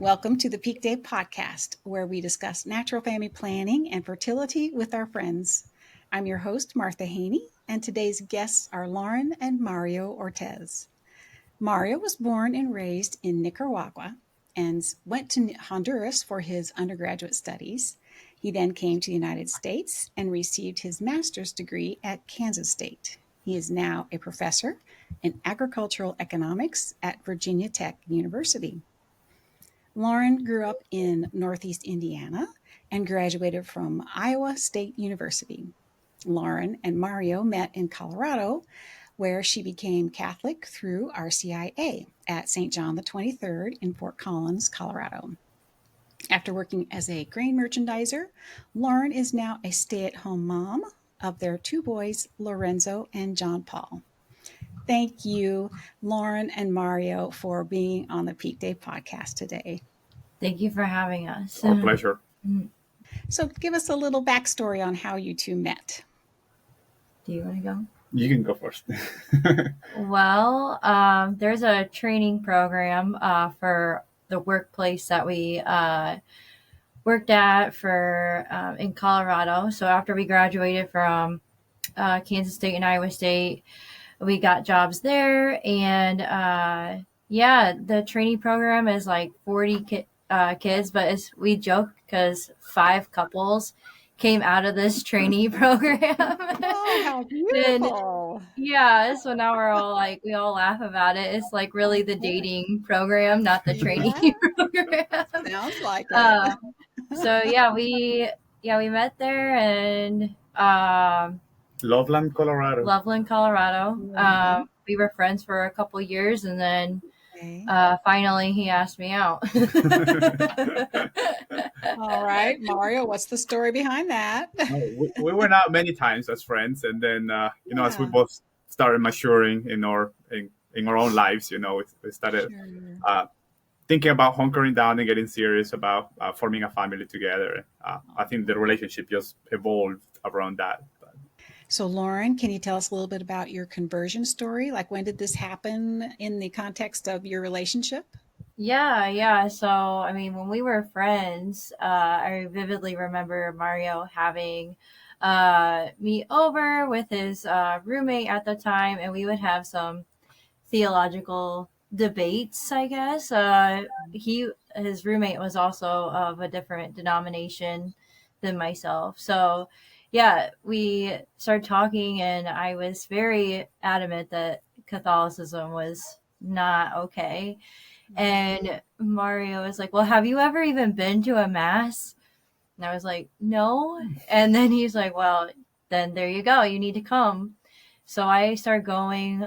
Welcome to the PeakDay podcast, where we discuss natural family planning and fertility with our friends. I'm your host, Martha Haney, and today's guests are Lauren and Mario Ortez. Mario was born and raised in Nicaragua and went to Honduras for his undergraduate studies. He then came to the United States and received his master's degree at Kansas State. He is now a professor in agricultural economics at Virginia Tech University. Lauren grew up in Northeast Indiana and graduated from Iowa State University. Lauren and Mario met in Colorado, where she became Catholic through RCIA at St. John the 23rd in Fort Collins, Colorado. After working as a grain merchandiser, Lauren is now a stay-at-home mom of their two boys, Lorenzo and John Paul. Thank you, Lauren and Mario, for being on the PeakDay podcast today. Thank you for having us. Our pleasure. So give us a little backstory on how you two met. Do you want to go? You can go first. Well, there's a training program for the workplace that we worked at in Colorado. So after we graduated from Kansas State and Iowa State, we got jobs there. And the training program is like 40 kids, but we joke because 5 couples came out of this trainee program. Oh, how beautiful. And, so now we all laugh about it. It's like really the dating program, not the trainee program. Sounds like it. We met there and Loveland, Colorado. Mm-hmm. We were friends for a couple years, and then finally he asked me out. All right, Mario, what's the story behind that? We went out many times as friends, and then as we both started maturing in our own lives, we started thinking about hunkering down and getting serious about forming a family together. I think the relationship just evolved around that. So, Lauren, can you tell us a little bit about your conversion story? Like, when did this happen in the context of your relationship? Yeah. So, I mean, when we were friends, I vividly remember Mario having me over with his roommate at the time, and we would have some theological debates, I guess. His roommate was also of a different denomination than myself. So, we started talking, and I was very adamant that Catholicism was not okay. And Mario was like, well, have you ever even been to a mass? And I was like, no. And then he's like, well, then there you go. You need to come. So I started going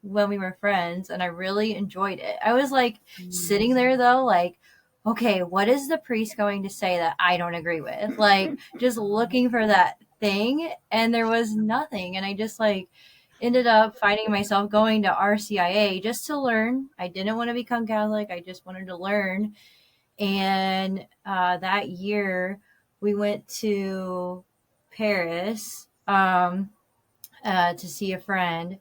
when we were friends, and I really enjoyed it. I was like sitting there, though, like, okay, what is the priest going to say that I don't agree with? Like, just looking for that thing, and there was nothing. And I just ended up finding myself going to RCIA just to learn. I didn't want to become Catholic. I just wanted to learn. And that year we went to Paris to see a friend,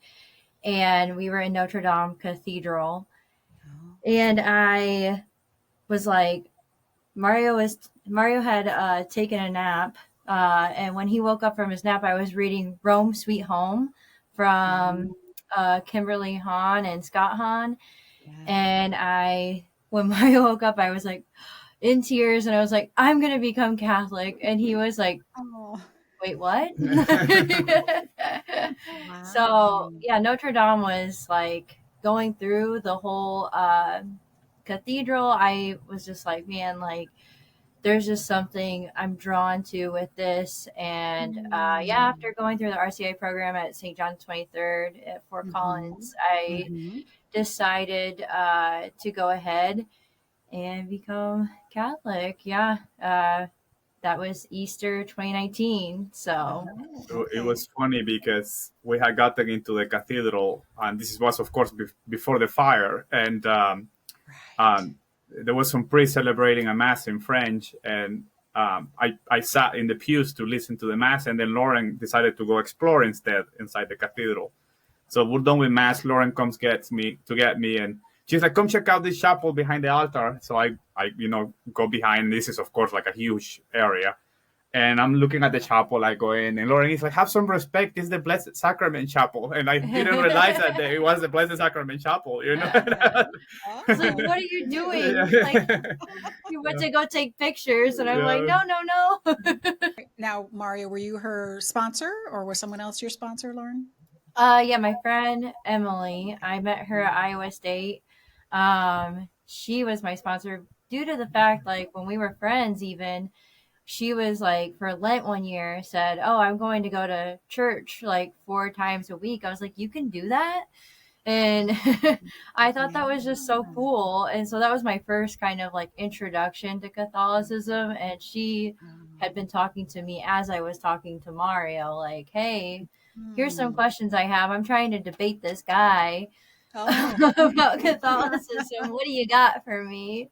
and we were in Notre Dame Cathedral. And I was like, Mario had taken a nap, and when he woke up from his nap, I was reading Rome Sweet Home from Kimberly Hahn and Scott Hahn. And when Mario woke up, I was like in tears, and I was like, I'm gonna become Catholic. And he was like, wait, what? Wow. So Notre Dame was like going through the whole cathedral. I was just like, man, like there's just something I'm drawn to with this. And after going through the RCA program at St. John 23rd at Fort Collins, I decided to go ahead and become Catholic. That was Easter 2019. So it was funny because we had gotten into the cathedral, and this was, of course, before the fire, and there was some priest celebrating a mass in French, and I sat in the pews to listen to the mass, and then Lauren decided to go explore instead inside the cathedral. So we're done with mass. Lauren comes to get me, and she's like, come check out this chapel behind the altar. So I go behind. This is, of course, like a huge area. And I'm looking at the chapel, I go in, and Lauren is like, have some respect. This is the Blessed Sacrament Chapel. And I didn't realize that it was the Blessed Sacrament Chapel, you know? I was like, what are you doing? Like, you went to go take pictures. And I'm like, no. Now, Mario, were you her sponsor or was someone else your sponsor, Lauren? Yeah, my friend Emily, I met her at Iowa State. She was my sponsor due to the fact, like, when we were friends, even, she was like, for Lent one year, said, oh, I'm going to go to church like 4 times a week. I was like, you can do that? And I thought that was just so cool. And so that was my first kind of like introduction to Catholicism. And she had been talking to me as I was talking to Mario, like, hey, here's some questions I have. I'm trying to debate this guy about Catholicism. What do you got for me?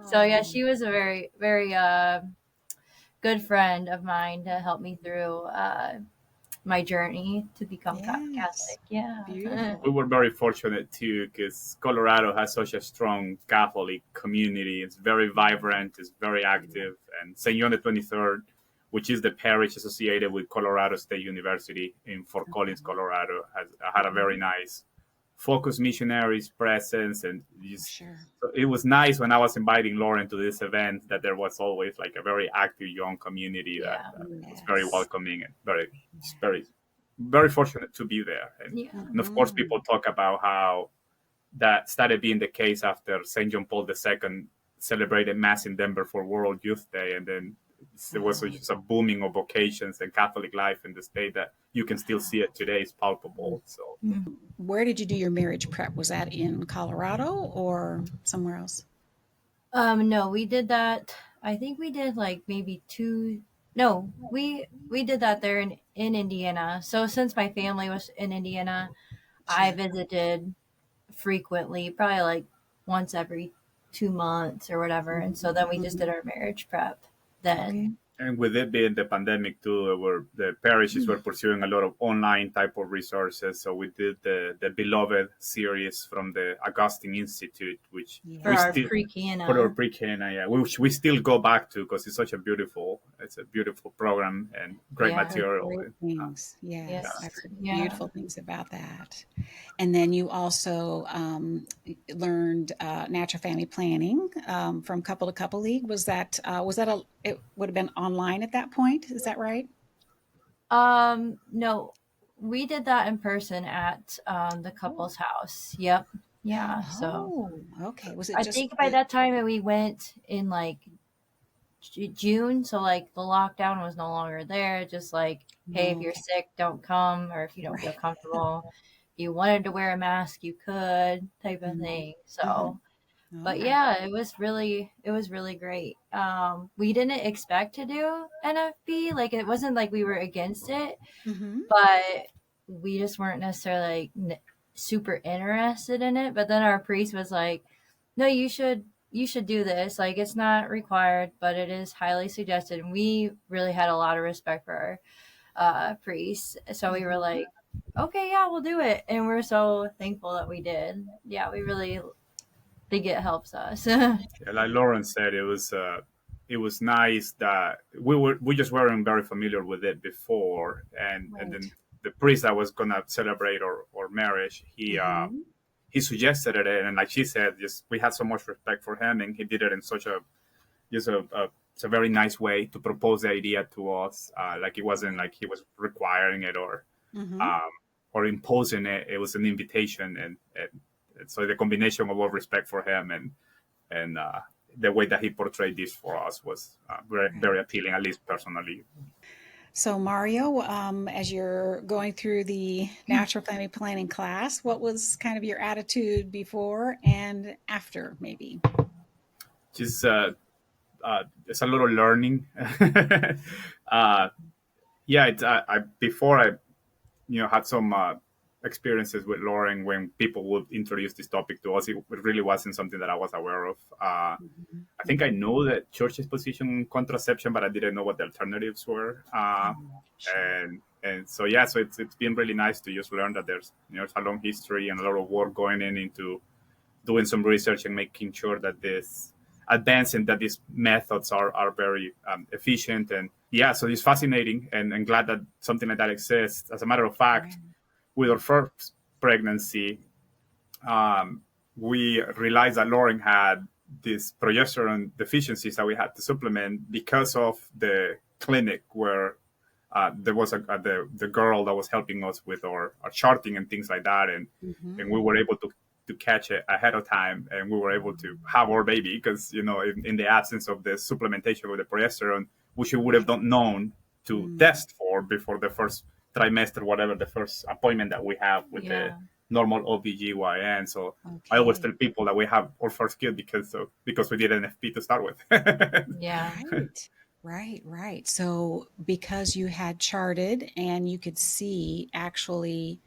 So yeah, she was a very, very good friend of mine to help me through my journey to become Catholic. Yeah. Beautiful. We were very fortunate too, because Colorado has such a strong Catholic community. It's very vibrant, it's very active. And St. John the 23rd, which is the parish associated with Colorado State University in Fort Collins, Colorado, has had a very nice focused missionaries presence. And so it was nice when I was inviting Lauren to this event that there was always like a very active young community that was very welcoming and very fortunate to be there. And of course, people talk about how that started being the case after St. John Paul II celebrated Mass in Denver for World Youth Day, and then there was just a booming of vocations and Catholic life in the state that you can still see it today. It's palpable. So, where did you do your marriage prep? Was that in Colorado or somewhere else? No, we did that. I think we did like maybe 2. No, we did that there in Indiana. So since my family was in Indiana, I visited frequently, probably like once every 2 months or whatever. And so then we just did our marriage prep then. And with it being the pandemic too, where the parishes were pursuing a lot of online type of resources. So we did the Beloved series from the Augustine Institute, which for our pre-Cana. For our pre-Cana, which we still go back to because it's a beautiful program and great material. Great things. Beautiful things about that. And then you also learned natural family planning from Couple to Couple League. It would have been online at that point. Is that right? No, we did that in person at the couple's house. Yep. Yeah. So okay. Was it? I think by that time we went in like June, so like the lockdown was no longer there. Just like, hey, if you're sick, don't come, or if you don't feel comfortable, if you wanted to wear a mask, you could, type of thing. So. But yeah, it was really great. We didn't expect to do NFP. Like, it wasn't like we were against it, but we just weren't necessarily like super interested in it. But then our priest was like, no, you should do this. Like, it's not required, but it is highly suggested. And we really had a lot of respect for our priest. So we were like, okay, yeah, we'll do it. And we're so thankful that we did. Yeah, we really think it helps us. Like Lauren said, it was nice that we just weren't very familiar with it before, and then the priest that was gonna celebrate our marriage, he suggested it, and like she said, just we had so much respect for him, and he did it in such a very nice way to propose the idea to us. Like, it wasn't like he was requiring it or imposing it. It was an invitation, and so the combination of our respect for him and the way that he portrayed this for us was very appealing, at least personally. So Mario, as you're going through the natural family planning class, what was kind of your attitude before and after, maybe? Just it's a little learning. Before I had some experiences with Lauren when people would introduce this topic to us. It really wasn't something that I was aware of. I think I know the church's position on contraception, but I didn't know what the alternatives were. And so it's been really nice to just learn that there's a long history and a lot of work going into doing some research and making sure that advancing that these methods are very efficient. And yeah, so it's fascinating, and glad that something like that exists. As a matter of fact, with our first pregnancy, we realized that Lauren had these progesterone deficiencies that we had to supplement because of the clinic where there was the girl that was helping us with our charting and things like that, and we were able to catch it ahead of time, and we were able to have our baby because in the absence of the supplementation with the progesterone, which we would have not known to test for before the first trimester, whatever the first appointment that we have with the normal OBGYN. So I always tell people that we have our first kid because we did NFP to start with. Yeah. Right. So because you had charted and you could see actually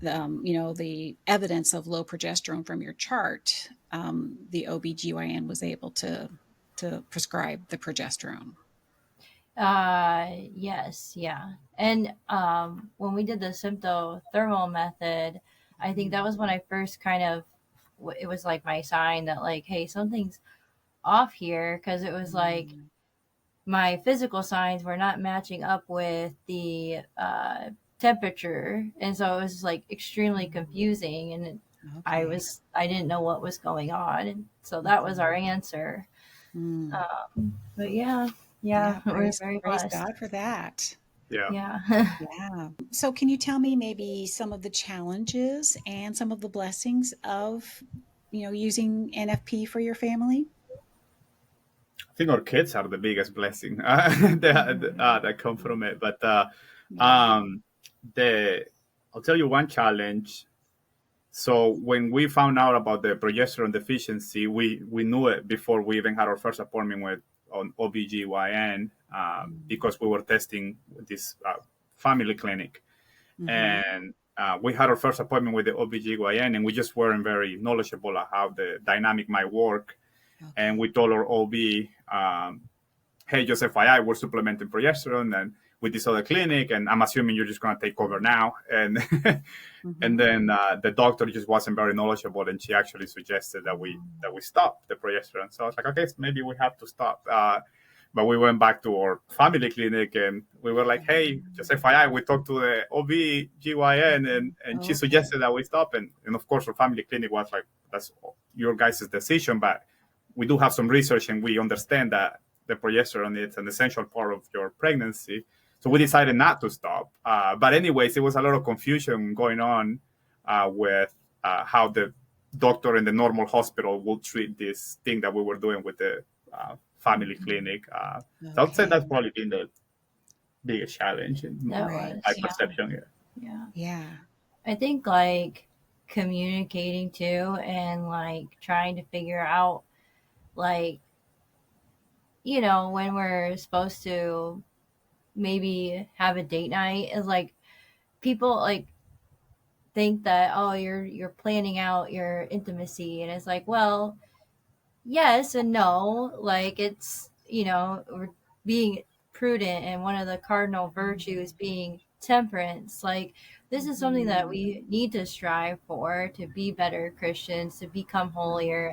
the evidence of low progesterone from your chart, the OBGYN was able to prescribe the progesterone. Yes, yeah. And when we did the symptothermal method, I think that was when I first kind of, it was like my sign that like, hey, something's off here, because it was like my physical signs were not matching up with the temperature, and so it was like extremely confusing, and I didn't know what was going on, and so that was our answer. But yeah, we're very praise blessed. God for that. Yeah. So can you tell me maybe some of the challenges and some of the blessings of using NFP for your family? I think our kids are the biggest blessing that come from it. But I'll tell you one challenge. So when we found out about the progesterone deficiency, we knew it before we even had our first appointment with on OBGYN, because we were testing this family clinic. And we had our first appointment with the OBGYN, and we just weren't very knowledgeable of how the dynamic might work. And we told our OB, hey, just FYI, we're supplementing progesterone and with this other clinic, and I'm assuming you're just going to take over now. And and then the doctor just wasn't very knowledgeable, and she actually suggested that we stop the progesterone. So I was like, okay, so maybe we have to stop. But we went back to our family clinic, and we were like, hey, just FYI, we talked to the OB/GYN, and she suggested that we stop. And of course, our family clinic was like, that's your guys' decision, but we do have some research, and we understand that the progesterone is an essential part of your pregnancy. So we decided not to stop. But anyways, there was a lot of confusion going on with how the doctor in the normal hospital will treat this thing that we were doing with the family clinic. So I would say that's probably been the biggest challenge in my perception. Yeah. I think like communicating too, and like trying to figure out like, when we're supposed to maybe have a date night, is like people like think that, oh, you're planning out your intimacy, and it's like, well, yes and no. Like it's, we're being prudent, and one of the cardinal virtues being temperance. Like this is something that we need to strive for, to be better Christians, to become holier,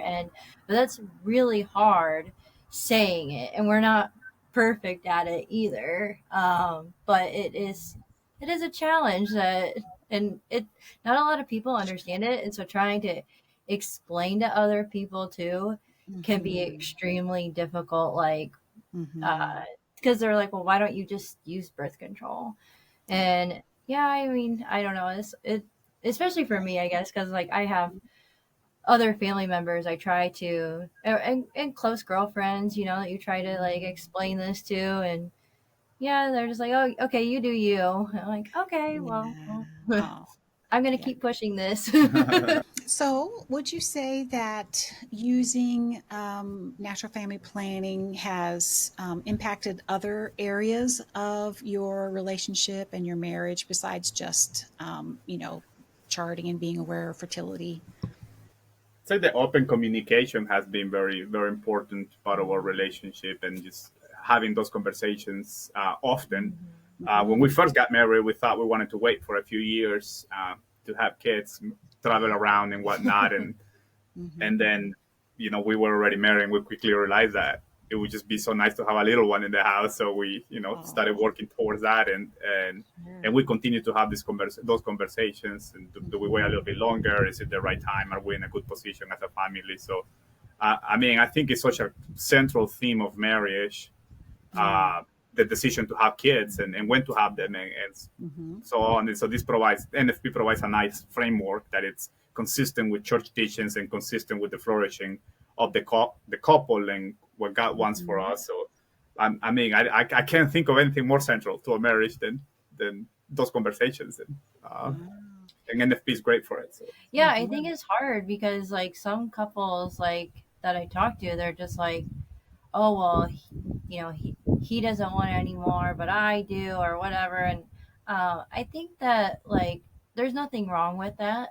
but that's really hard saying it, and we're not perfect at it either. But it is a challenge that, and it not a lot of people understand it, and so trying to explain to other people too can be extremely difficult. Like because they're like, well, why don't you just use birth control? And yeah, I mean, I don't know, it especially for me, I guess, because like I have other family members I try to, and close girlfriends, that you try to like explain this to, and yeah, they're just like, oh, okay, you do you. And I'm like, okay, well, I'm gonna keep pushing this. So would you say that using natural family planning has impacted other areas of your relationship and your marriage besides just charting and being aware of fertility? So the open communication has been very, very important part of our relationship, and just having those conversations often. When we first got married, we thought we wanted to wait for a few years to have kids, travel around and whatnot. And Mm-hmm. And then, we were already married, and we quickly realized that it would just be so nice to have a little one in the house. So we, started Oh, working towards that, and sure. we continue to have those conversations. And do we wait a Mm-hmm. little bit longer? Is it the right time? Are we in a good position as a family? So, I mean, I think it's such a central theme of marriage, Mm. the decision to have kids, and when to have them, and Mm-hmm. so on. And so this provides NFP provides a nice framework that it's consistent with church teachings and consistent with the flourishing of the couple and what God wants for Mm-hmm. us. So I mean, I can't think of anything more central to a marriage than those conversations, Wow. and NFP is great for it. So Yeah, I Mm-hmm. think it's hard because like some couples like that I talk to, they're just like, oh well, he doesn't want it anymore, but I do, or whatever. And I think that like there's nothing wrong with that.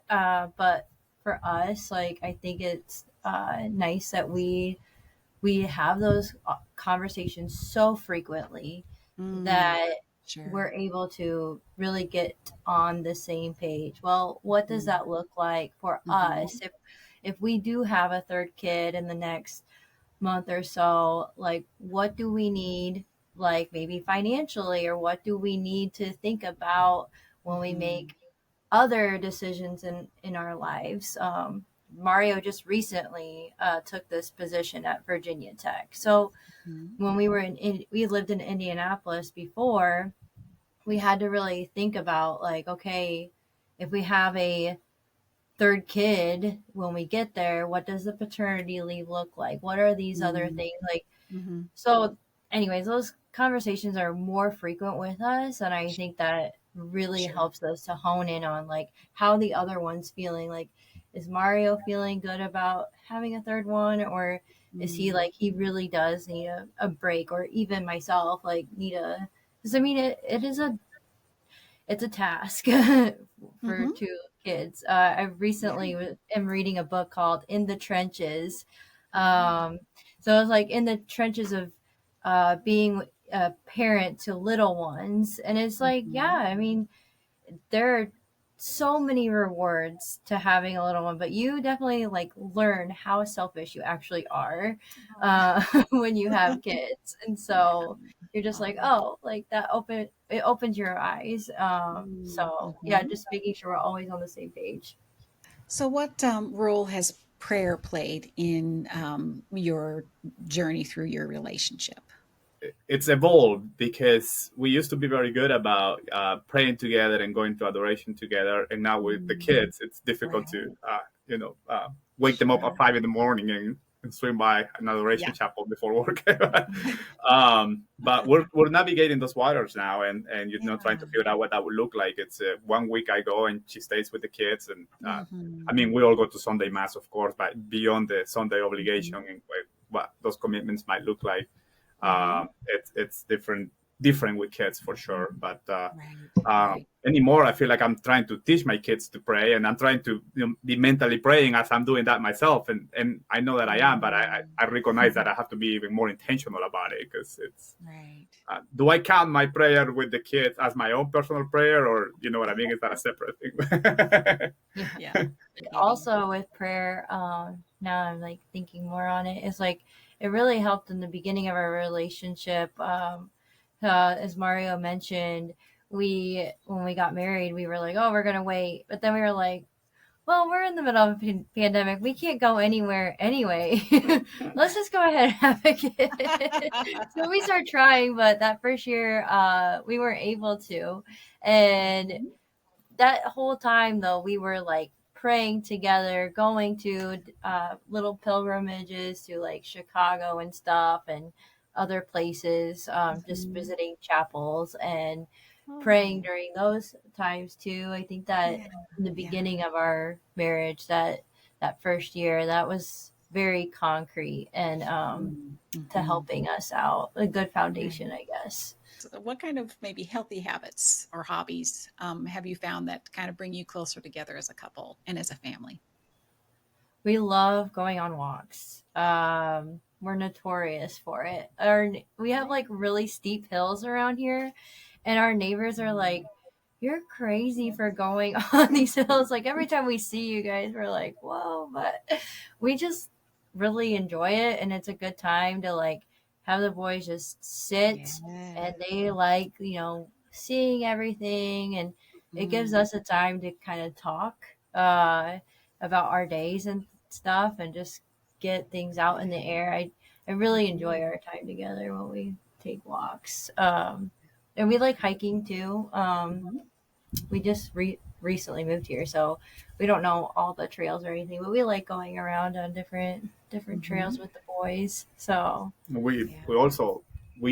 But for us, like I think it's nice that we have those conversations so frequently Mm. that Sure. we're able to really get on the same page. Well, what does Mm. that look like for Mm-hmm. us if we do have a third kid in the next month or so? Like, what do we need, like maybe financially, or what do we need to think about when we Mm-hmm. make other decisions in our lives? Mario just recently took this position at Virginia Tech. So Mm-hmm. when we lived in Indianapolis before, we had to really think about like, okay, if we have a third kid when we get there, what does the paternity leave look like? What are these other things like? Mm-hmm. So, anyways, those conversations are more frequent with us, and I think that really Sure. helps us to hone in on like how the other one's feeling. Like, is Mario feeling good about having a third one, or is he Mm. like he really does need a break, or even myself like need a? Because I mean, it is it's a task for Mm-hmm. two kids. I Yeah. recently am reading a book called In the Trenches. Ah. Um, so it's like in the trenches of being a parent to little ones. And it's like, yeah, Mm-hmm. I mean, there are so many rewards to having a little one, but you definitely like learn how selfish you actually are Oh. when you have kids. And Yeah. so you're just like, Oh. oh, like it opens your eyes. So yeah, Mm-hmm. just making sure we're always on the same page. So, what role has prayer played in your journey through your relationship? it's evolved because we used to be very good about praying together and going to adoration together, and now with the Mm. kids, it's difficult to Right. wake them up Sure. at 5 in the morning and swing by an adoration Yeah. chapel before work. But we're navigating those waters now, and trying to Yeah. figure out what that would look like. It's 1 week I go and she stays with the kids, and I Mm-hmm. mean we all go to Sunday mass, of course, but beyond the Sunday obligation Mm-hmm. and what those commitments might look like, Mm-hmm. it's different with kids for sure. But Right. Right. anymore, I feel like I'm trying to teach my kids to pray, and I'm trying to be mentally praying as I'm doing that myself. And I know that I am, but I recognize that I have to be even more intentional about it, because it's. Right. Do I count my prayer with the kids as my own personal prayer, or you know what I mean? Is that a separate thing? Yeah. Yeah. I get you. Also with prayer, now I'm like thinking more on it. It's like it really helped in the beginning of our relationship. As Mario mentioned, we when we got married, we were like, oh, we're gonna wait, but then we were like, well, we're in the middle of a pandemic. We can't go anywhere anyway. Let's just go ahead and have a kid. So we started trying, but that first year, we weren't able to. And Mhm. that whole time, though, we were like praying together, going to little pilgrimages to like Chicago and stuff and other places, just Mhm. visiting chapels and praying Oh, during those times too. I think that yeah. in the Yeah. beginning of our marriage, that first year, that was very concrete and to Mm-hmm. helping us out, a good Right. foundation, I guess. So what kind of maybe healthy habits or hobbies have you found that kind of bring you closer together as a couple and as a family? We love going on walks. We're notorious for it. We have like really steep hills around here, and our neighbors are like you're crazy for going on these hills. Like every time we see you guys, we're like, whoa, but we just really enjoy it. And it's a good time to like have the boys just sit and they like, seeing everything. And it gives us a time to kind of talk about our days and stuff and just get things out in the air. I really enjoy our time together when we take walks. And we like hiking too. We just recently moved here, so we don't know all the trails or anything, but we like going around on different trails with the boys. So we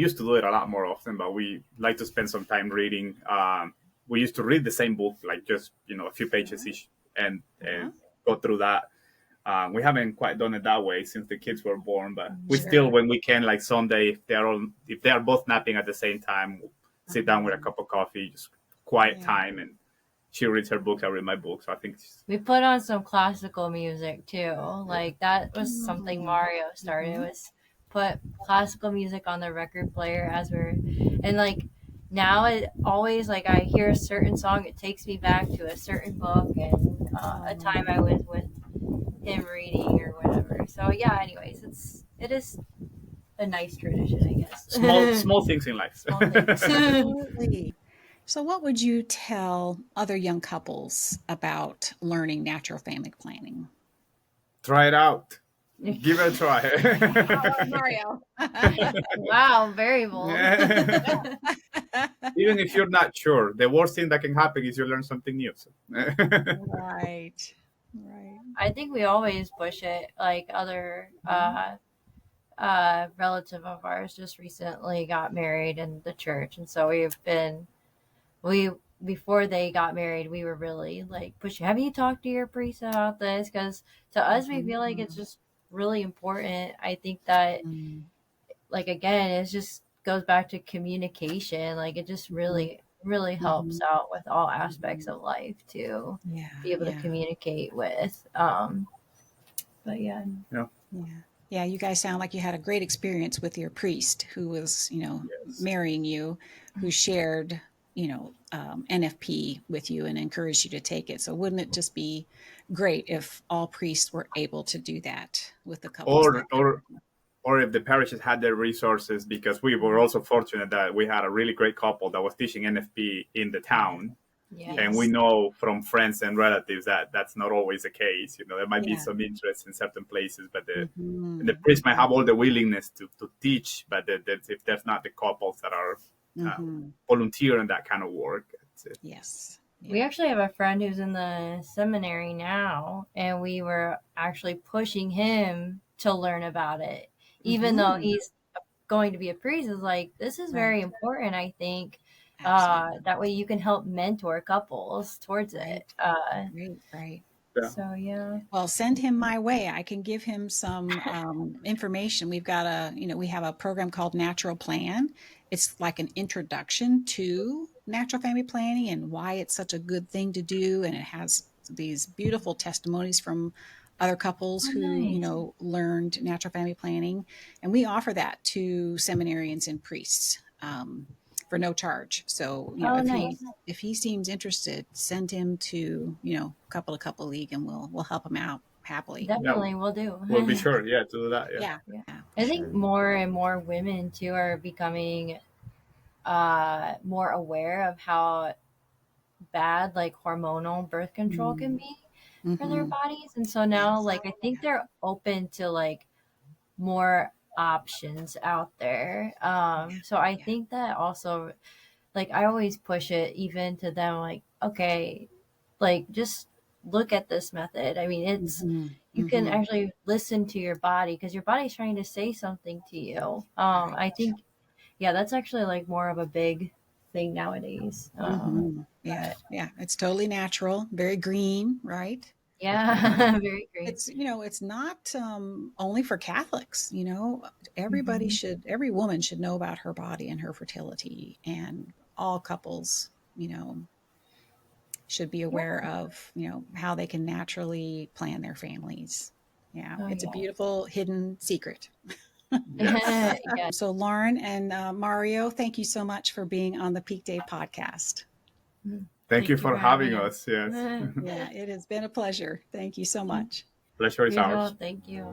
used to do it a lot more often, but we like to spend some time reading. We used to read the same book, like just a few pages each, and go through that. We haven't quite done it that way since the kids were born, but we still, when we can, like Sunday, if they are both napping at the same time, we'll sit down with a cup of coffee, just quiet time, and she reads her books, I read my books. So I think we put on some classical music too. Like that was something Mario started, was put classical music on the record player and like now it always, like I hear a certain song, it takes me back to a certain book and a time I was with him reading or whatever. So yeah, anyways, it is a nice tradition, I guess. Small things in life. Small things. Absolutely. So, what would you tell other young couples about learning natural family planning? Try it out. Give it a try. Mario. Wow, very bold. Even if you're not sure, the worst thing that can happen is you learn something new. So. Right. I think we always push it. Like other relative of ours just recently got married in the church, and so we before they got married, we were really like pushing. Have you talked to your priest about this? Because to us, we feel like it's just really important. I think that, like again, it just goes back to communication. Like it just really helps out with all aspects of life to be able to communicate with. But yeah. Yeah, you guys sound like you had a great experience with your priest who was, marrying you, who shared, NFP with you and encouraged you to take it. So wouldn't it just be great if all priests were able to do that with the couples? Or if the parishes had their resources, because we were also fortunate that we had a really great couple that was teaching NFP in the town. Yes. And we know from friends and relatives that that's not always the case. There might be some interest in certain places, but the priest might have all the willingness to teach, but if there's not the couples that are volunteering that kind of work. Yes. We actually have a friend who's in the seminary now, and we were actually pushing him to learn about it, even though he's going to be a priest. Is like, this is very important, I think. That way you can help mentor couples towards it. Right. So yeah. Well, send him my way. I can give him some information. We've got we have a program called Natural Plan. It's like an introduction to natural family planning and why it's such a good thing to do. And it has these beautiful testimonies from other couples who, learned natural family planning. And we offer that to seminarians and priests. For no charge. So, if he seems interested, send him to, couple league and we'll help him out happily. Definitely we'll do. We'll be sure, to do that. Yeah. I think more and more women too are becoming more aware of how bad like hormonal birth control can be for their bodies. And so now like I think they're open to like more options out there. So I think that also, like I always push it even to them, like, okay, like just look at this method. I mean, it's you can actually listen to your body because your body's trying to say something to you. I think that's actually like more of a big thing nowadays. Yeah, it's totally natural, very green, right? Yeah, very green. It's not only for Catholics. Every woman should know about her body and her fertility, and all couples, should be aware of, how they can naturally plan their families. Yeah, it's a beautiful hidden secret. So Lauren and Mario, thank you so much for being on the PeakDay podcast. Thank you for having us. Yes. Yeah, it has been a pleasure. Thank you so much. Pleasure is Beautiful. ours. Thank you.